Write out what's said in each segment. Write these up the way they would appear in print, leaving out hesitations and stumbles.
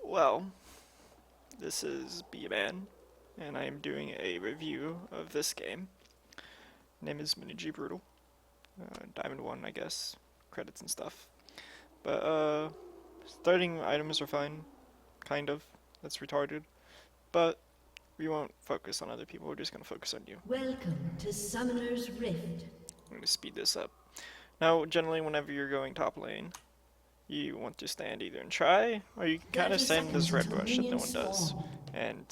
Well, this is B-Man, and I am doing a review of this game. Name is Minigbrutal. Diamond 1, I guess. Credits and stuff. But, starting items are fine. Kind of. That's retarded. But, we won't focus on other people, we're just gonna focus on you. Welcome to Summoner's Rift. I'm gonna speed this up. Now, generally, whenever you're going top lane, you want to stand either and try, or you can kind of stand in this red bush that no one does. And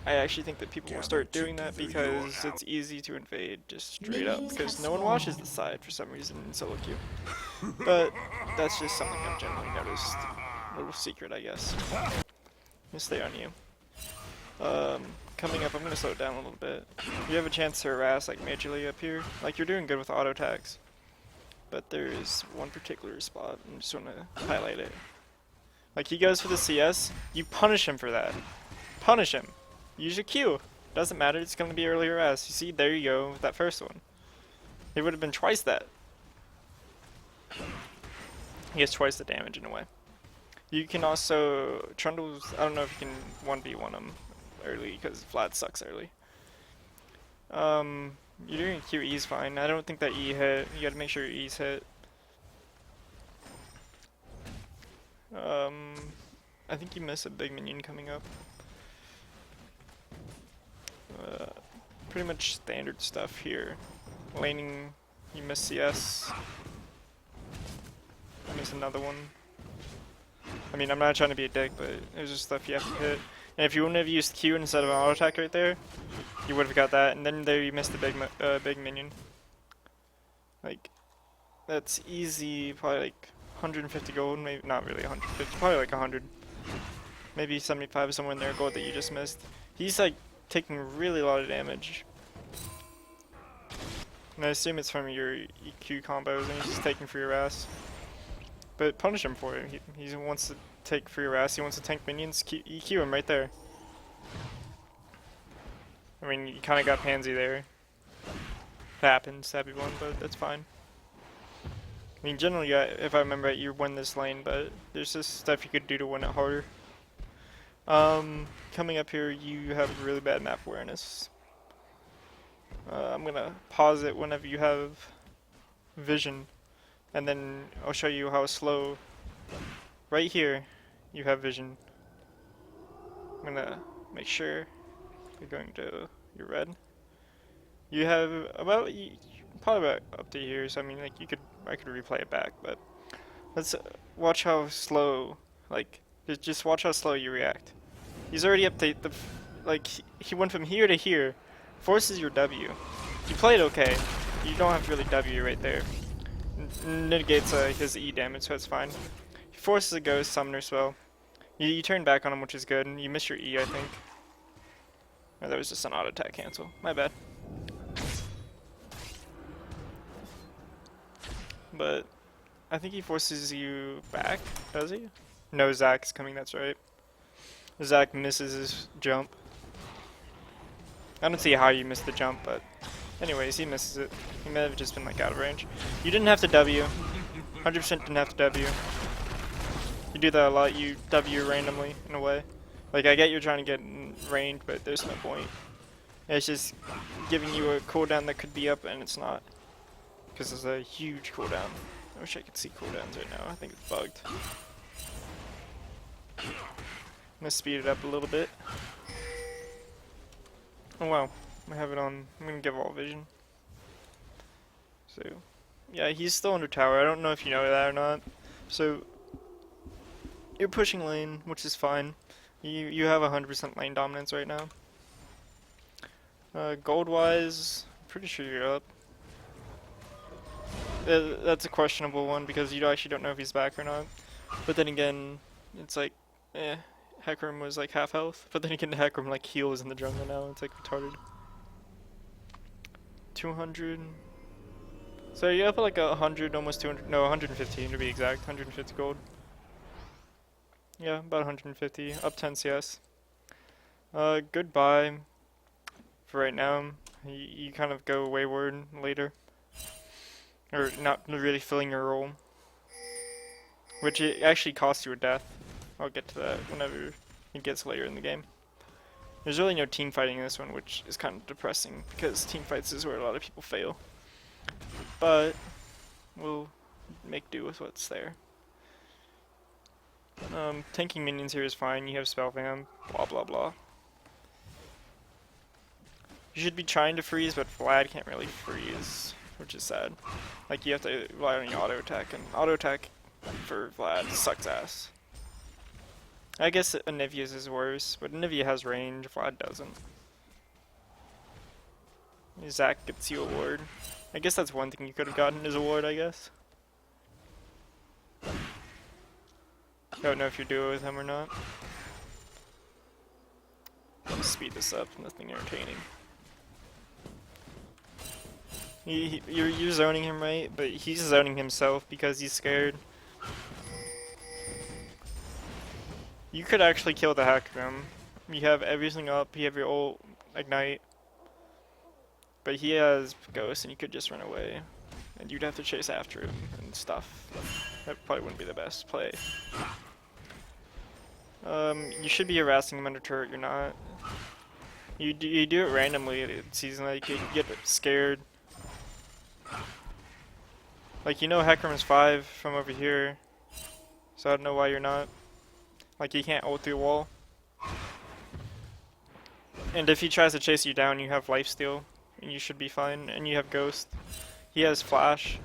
I actually think that people will start doing that because it's easy to invade just straight up, because no one watches the side for some reason in solo queue. But that's just something I've generally noticed. A little secret, I guess. I'm gonna stay on you. Coming up, I'm gonna slow it down a little bit. You have a chance to harass like majorly up here. Like you're doing good with auto attacks. But there is one particular spot, I just want to highlight it. Like he goes for the CS, you punish him for that. Punish him. Use your Q. Doesn't matter, it's going to be early harass. You see, there you go with that first one. It would have been twice that. He has twice the damage in a way. You can also, Trundles, I don't know if you can 1v1 him early because Vlad sucks early. You're doing QE's fine. I don't think that E hit. You gotta make sure your E's hit. I think you miss a big minion coming up. Pretty much standard stuff here. Laning, you miss CS. I miss another one. I mean, I'm not trying to be a dick, but there's just stuff you have to hit. And if you wouldn't have used Q instead of an auto attack right there, you would have got that, and then there you missed the big minion. Like, that's easy, probably like 150 gold, maybe not really 150, probably like 100. Maybe 75 somewhere in there gold that you just missed. He's like taking really a lot of damage. And I assume it's from your EQ combos and he's just taking for your ass. But punish him for it. He wants to take for your ass, he wants to tank minions, EQ him right there. I mean, you kind of got pansy there. It happens to everyone, but that's fine. I mean, generally, if I remember right, you win this lane, but there's just stuff you could do to win it harder. Coming up here, you have really bad map awareness. I'm gonna pause it whenever you have vision, and then I'll show you how slow. Right here, you have vision. I'm gonna make sure you're going to your red. You have about probably about up to here. So I mean, like I could replay it back, but let's watch how slow. Like just watch how slow you react. He's already up to the like he went from here to here. Forces your W. You played okay. You don't have to really W right there. Mitigates his E damage, so it's fine. He forces a ghost summoner spell. You turn back on him, which is good. You miss your E, I think. Or that was just an auto attack cancel. My bad. But I think he forces you back, does he? No, Zach's coming, that's right. Zach misses his jump. I don't see how you missed the jump, but anyways, he misses it. He may have just been like out of range. You didn't have to W. 100% didn't have to W. You do that a lot, you W randomly in a way. Like I get you're trying to get in range, but there's no point. It's just giving you a cooldown that could be up and it's not. Because there's a huge cooldown. I wish I could see cooldowns right now. I think it's bugged. I'm gonna speed it up a little bit. Oh wow, I have it on. I'm gonna give all vision. So, yeah, he's still under tower. I don't know if you know that or not. So, you're pushing lane, which is fine. You have 100% lane dominance right now. Gold wise, pretty sure you're up. That's a questionable one because you actually don't know if he's back or not. But then again, it's like, Hecarim was like half health. But then again, Hecarim like heals in the jungle now. It's like retarded. 200. So you're up at like 100, almost 200. No, 115 to be exact. 150 gold. Yeah, about 150. Up 10 CS. Goodbye. For right now. You kind of go wayward later. Or not really filling your role. Which it actually costs you a death. I'll get to that whenever it gets later in the game. There's really no team fighting in this one, which is kind of depressing, because team fights is where a lot of people fail. But we'll make do with what's there. Tanking minions here is fine. You have spell vamp, blah blah blah. You should be trying to freeze, but Vlad can't really freeze, which is sad. Like, you have to rely on your auto attack, and auto attack for Vlad sucks ass. I guess Anivia's is worse, but Anivia has range, Vlad doesn't. Zach gets you a ward. I guess that's one thing you could have gotten as a ward, I guess. Don't know if you're duo with him or not. Let's speed this up, nothing entertaining. You're zoning him right, but he's zoning himself because he's scared. You could actually kill the Hackram. You have everything up, you have your ult, ignite. But he has Ghost and you could just run away. And you'd have to chase after him and stuff. That probably wouldn't be the best play. You should be harassing him under turret, you're not. You do it randomly at season, like you get scared. Like, you know Hecarim is 5 from over here, so I don't know why you're not. Like, you can't ult through a wall. And if he tries to chase you down, you have lifesteal, and you should be fine. And you have Ghost. He has Flash.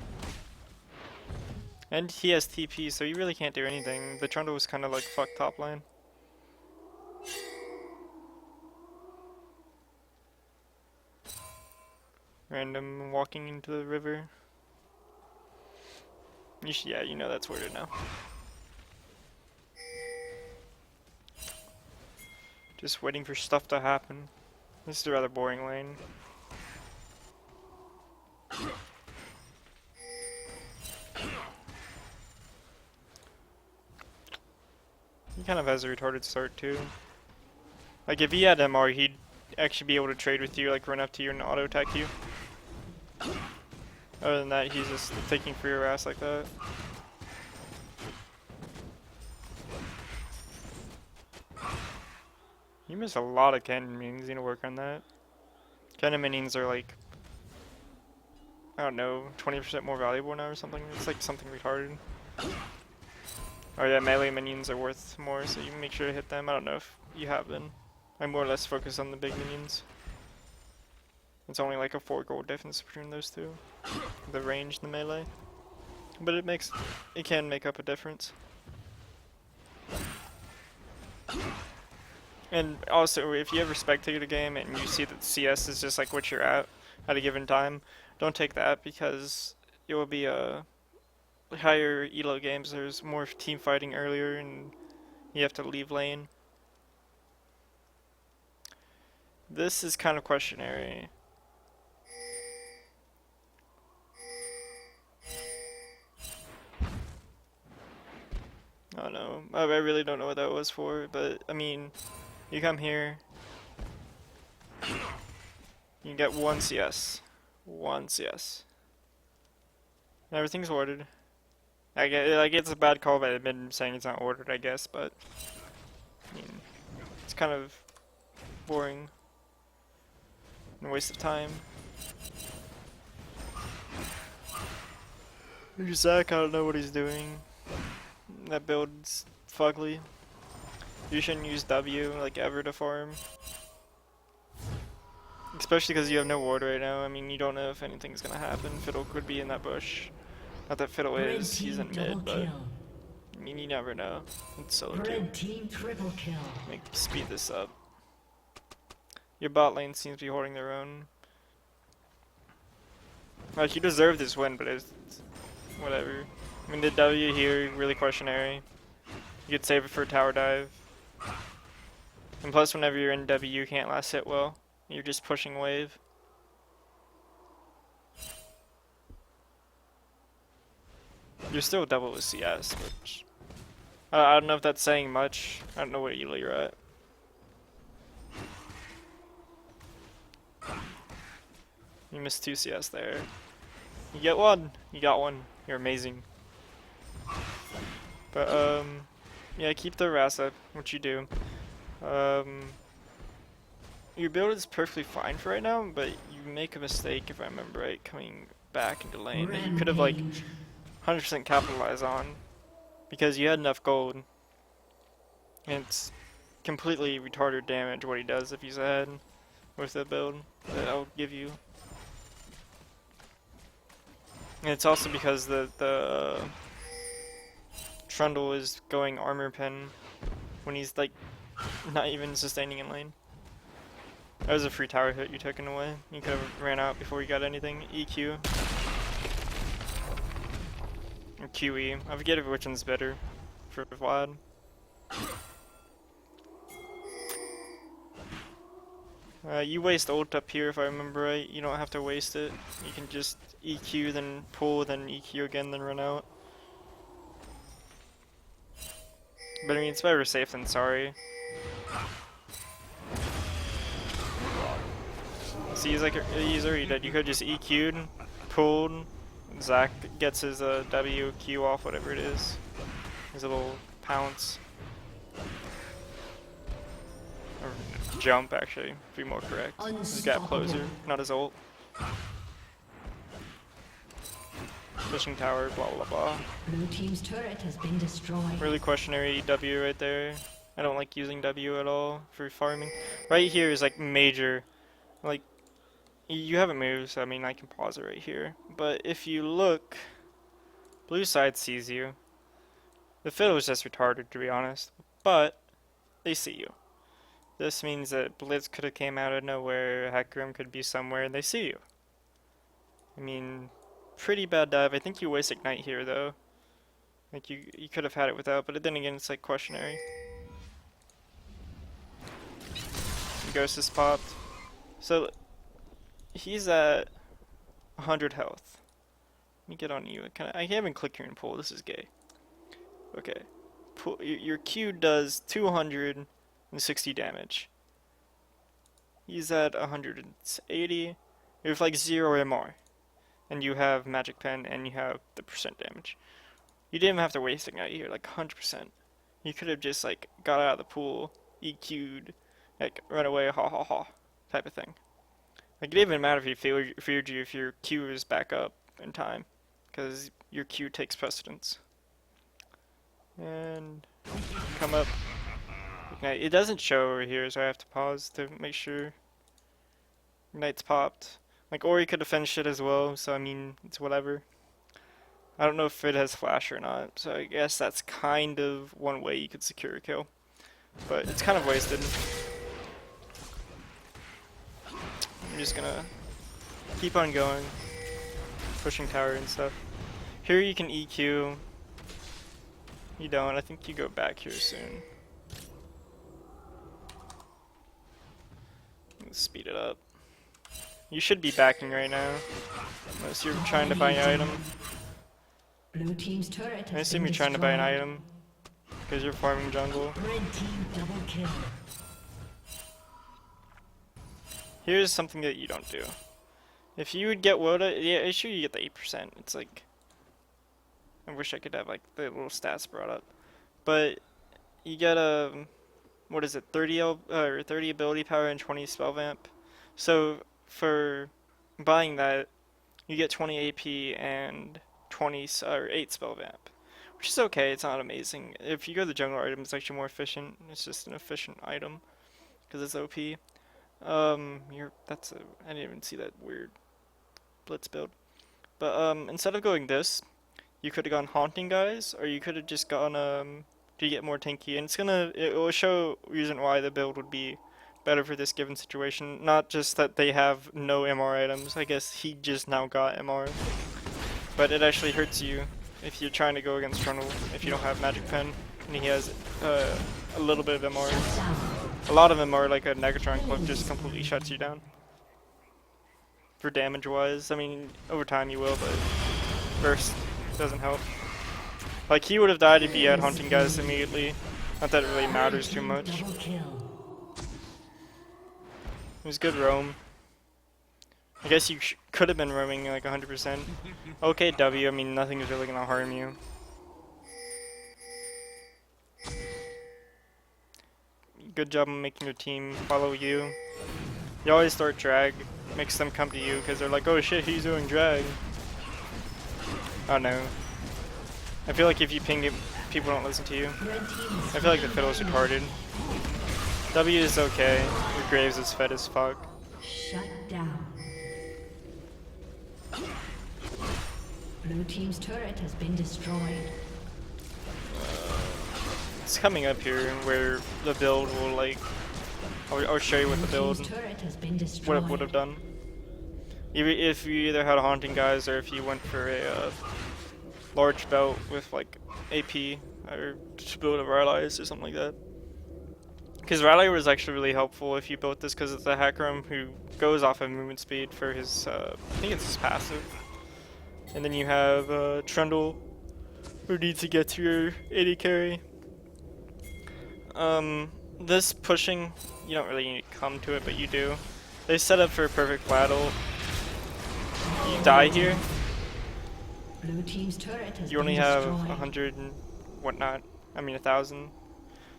And he has TP, so you really can't do anything. The Trundle was kind of like fuck top lane. Random walking into the river. Yeah, you know that's worded now. Just waiting for stuff to happen. This is a rather boring lane. He kind of has a retarded start too. Like, if he had MR, he'd actually be able to trade with you, like run up to you and auto attack you. Other than that, he's just taking free harass like that. You miss a lot of cannon minions, you need to work on that. Cannon minions are like, I don't know, 20% more valuable now or something. It's like something retarded. Oh yeah, melee minions are worth more, so you make sure to hit them. I don't know if you have them. I'm more or less focused on the big minions. It's only like a 4 gold difference between those two. The range and the melee. But it can make up a difference. And also, if you ever spectate a game and you see that CS is just like what you're at a given time, don't take that, because it will be a higher elo games. There's more team fighting earlier and you have to leave lane. This is kind of questionary. I don't know. I really don't know what that was for, but I mean, you come here, you get 1 CS. 1 CS. And everything's ordered. I get, like, it's a bad call, but I've been saying it's not ordered, I guess, but I mean, it's kind of boring and a waste of time. Zach, I don't know what he's doing. That build's fugly. You shouldn't use W like ever to farm. Especially because you have no ward right now. I mean, you don't know if anything's gonna happen. Fiddle could be in that bush. Not that Fiddle is, he's in mid, but I mean, you never know. It's solo Red team triple kill. Speed this up. Your bot lane seems to be holding their own. Like, you deserve this win, but it's whatever. I mean, the W here, really questionary. You could save it for a tower dive. And plus, whenever you're in W, you can't last hit well. You're just pushing wave. You're still double with CS, which I don't know if that's saying much. I don't know what elo you're at. You missed 2 CS there. You get 1. You got 1. You're amazing. But Yeah, keep the Rasa, what you do. Your build is perfectly fine for right now, but you make a mistake, if I remember right, coming back into lane that you could have like Rampage. 100% capitalized on because you had enough gold. And it's completely retarded damage what he does if he's ahead with the build that I'll give you. And it's also because the Trundle is going armor pen when he's like not even sustaining in lane. That was a free tower hit you took in away. You could have ran out before you got anything. EQ. Or QE. I forget which one's better for Vlad. You waste ult up here if I remember right. You don't have to waste it. You can just EQ, then pull, then EQ again, then run out. But I mean, it's better safe than sorry. See, he's already dead. You could just EQ'd, pulled. Zach gets his WQ off, whatever it is. His little pounce. Or jump, actually, to be more correct. His gap closer, not his ult. Pushing tower, blah blah blah. Blue team's turret has been destroyed. Really questionary W right there. I don't like using W at all for farming. Right here is like major. Like, you haven't moved, so I mean I can pause it right here. But if you look, blue side sees you. The fiddle is just retarded, to be honest. But they see you. This means that Blitz could have came out of nowhere, Hecarim could be somewhere, and they see you. I mean, pretty bad dive. I think you waste Ignite here, though. Like, you could have had it without, but then again, it's like questionary. Ghost is popped. So, he's at 100 health. Let me get on you. I can't even click here and pull. This is gay. Okay. Your Q does 260 damage. He's at 180. You have like 0 MR. And you have Magic Pen and you have the percent damage. You didn't even have to waste Ignite here, like 100%. You could have just like got out of the pool, EQ'd, like run away, ha ha ha, type of thing. Like it didn't even matter if he feared you if your Q is back up in time, because your Q takes precedence. And come up. Ignite. It doesn't show over here, so I have to pause to make sure Ignite's popped. Like Ori could have finished it as well, so I mean it's whatever. I don't know if it has flash or not, so I guess that's kind of one way you could secure a kill. But it's kind of wasted. I'm just gonna keep on going, pushing tower and stuff. Here you can EQ. You don't, I think you go back here soon. Let's speed it up. You should be backing right now, unless you're trying to buy an item. Blue team's turret has I assume been you're trying to buy an destroyed. item, because you're farming jungle. Red team double kill. Here's something that you don't do. If you would get Woda, yeah, sure you get the 8%. It's like, I wish I could have like the little stats brought up, but you get a, what is it, 30 ability power and 20 spell vamp. So for buying that, you get 20 AP and 8 spell vamp, which is okay. It's not amazing. If you go to the jungle item, it's actually more efficient. It's just an efficient item because it's OP. I didn't even see that weird blitz build. But instead of going this, you could have gone Haunting Guys, or you could have just gone to get more tanky. And it will show reason why the build would be better for this given situation. Not just that they have no MR items. I guess he just now got MR. But it actually hurts you if you're trying to go against Trundle if you don't have Magic Pen and he has a little bit of MR. A lot of them are like a Negatron Cloak just completely shuts you down. For damage wise, I mean, over time you will, but first doesn't help. Like he would have died if he had Hunting Guys immediately. Not that it really matters too much. Double kill. It was good roam. I guess you could have been roaming like 100%. Okay, W, I mean nothing is really gonna harm you. good job on making your team follow you. You always start drag, makes them come to you because they're like, oh shit, he's doing drag. Oh no. I feel like if you ping it, people don't listen to you. I feel like the fiddle's retarded. W is okay. Your Graves is fed as fuck. Shut down. Blue team's turret has been destroyed. It's coming up here where the build will like. I'll show you what the build what it would have done. If you either had haunting guys or if you went for a large belt with like AP or just build a Rylai's or something like that. Because Rylai was actually really helpful if you built this because it's a Hackram who goes off of movement speed for his, I think it's his passive. And then you have Trundle who needs to get to your AD carry. This pushing, you don't really need to come to it, but you do. They set up for a perfect battle. You die here. Blue team's turret has You only been have destroyed. 100 and whatnot. I mean 1,000.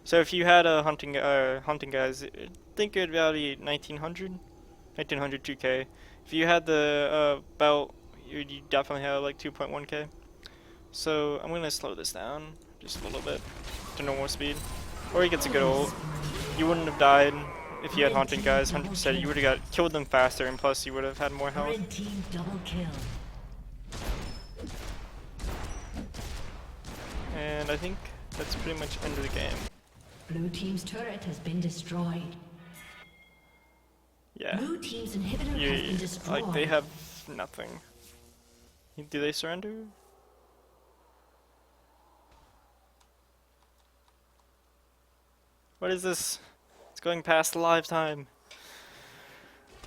So if you had a hunting guys, I think it'd be 1900, 2k. If you had the belt, you'd definitely have like 2.1k. So I'm gonna slow this down just a little bit to normal speed. Or he gets a good ult. You wouldn't have died if you had haunting guys, 100%. You would have killed them faster, and plus you would have had more health. Red team double kill. And I think that's pretty much end of the game. Blue team's turret has been destroyed. Yeah. Blue team's inhibitor has been destroyed. Like they have nothing. Do they surrender? What is this? It's going past the live time.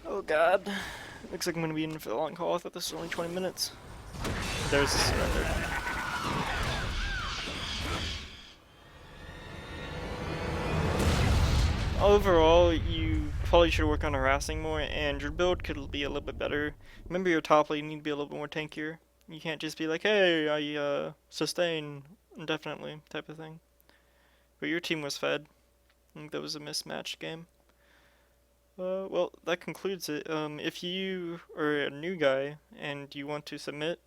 Oh god. Looks like I'm gonna be in for the long haul. I thought this was only 20 minutes. There's a surrender. Overall, you probably should work on harassing more, and your build could be a little bit better. Remember your top lane, you need to be a little bit more tankier. You can't just be like, hey, I sustain indefinitely type of thing. But your team was fed. I think that was a mismatched game. Well, that concludes it. If you are a new guy and you want to submit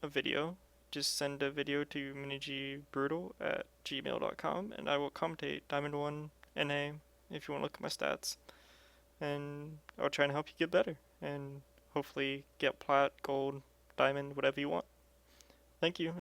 a video, just send a video to Minigbrutal@gmail.com and I will commentate Diamond 1 NA if you want to look at my stats. And I'll try and help you get better and hopefully get plat, gold, diamond, whatever you want. Thank you.